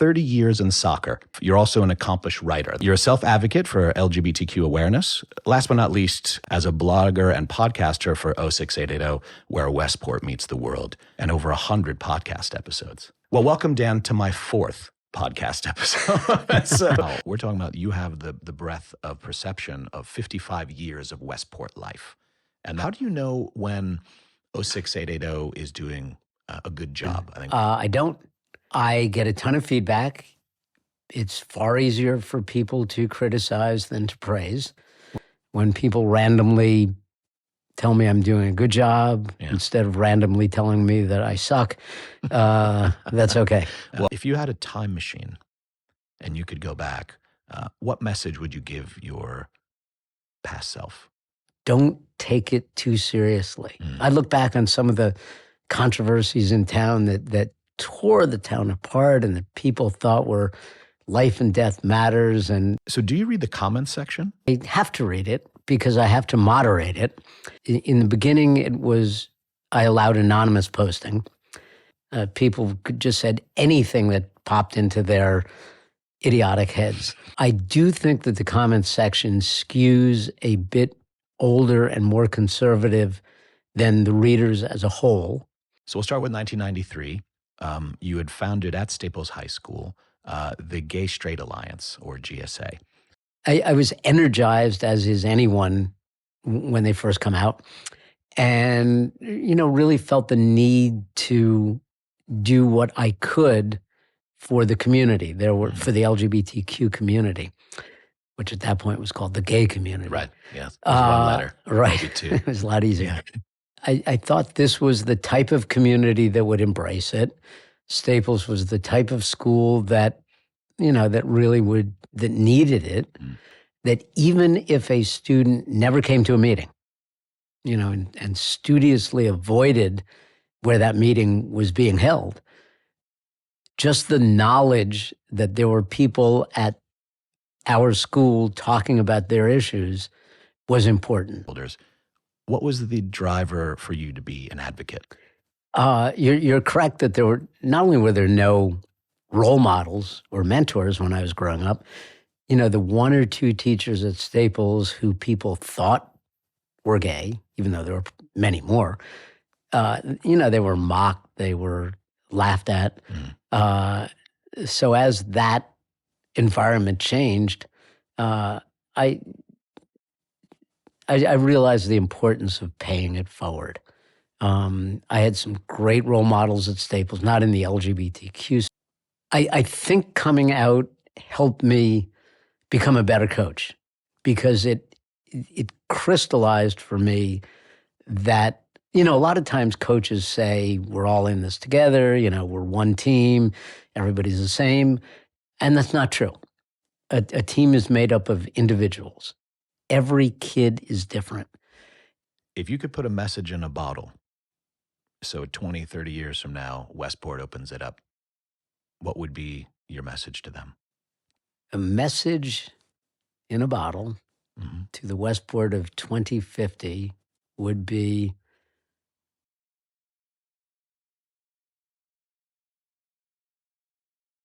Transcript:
30 years in soccer. You're also an accomplished writer. You're a self-advocate for LGBTQ awareness. Last but not least, as a blogger and podcaster for 06880, Where Westport Meets the World, and over 100 podcast episodes. Well, welcome, Dan, to my 4th podcast episode. So we're talking about you have the breadth of perception of 55 years of Westport life. And how do you know when 06880 is doing a good job? I don't. I get a ton of feedback. It's far easier for people to criticize than to praise. When people randomly tell me I'm doing a good job instead of randomly telling me that I suck, that's okay. Well, if you had a time machine and you could go back, what message would you give your past self? Don't take it too seriously. I look back on some of the controversies in town that tore the town apart and that people thought were life and death matters. And so do you read the comments section? I have to read it because I have to moderate it. In the beginning, I allowed anonymous posting. People could just said anything that popped into their idiotic heads. I do think that the comments section skews a bit older and more conservative than the readers as a whole. So we'll start with 1993. You had founded at Staples High School the Gay Straight Alliance, or GSA. I was energized, as is anyone, when they first come out, and really felt the need to do what I could for the community. For the LGBTQ community, which at that point was called the gay community. Right. Yeah. It was one letter. Right. It was a lot easier. Yeah. I thought this was the type of community that would embrace it. Staples was the type of school that needed it, that even if a student never came to a meeting, and studiously avoided where that meeting was being held, just the knowledge that there were people at our school talking about their issues was important. What was the driver for you to be an advocate? You're correct that not only were there no role models or mentors when I was growing up, the 1 or 2 teachers at Staples who people thought were gay, even though there were many more, they were mocked, they were laughed at. So as that environment changed, I realized the importance of paying it forward. I had some great role models at Staples, not in the LGBTQ. I think coming out helped me become a better coach because it crystallized for me that, a lot of times coaches say, we're all in this together, we're one team, everybody's the same. And that's not true. A team is made up of individuals. Every kid is different. If you could put a message in a bottle, so 20, 30 years from now, Westport opens it up, what would be your message to them? A message in a bottle to the Westport of 2050 would be,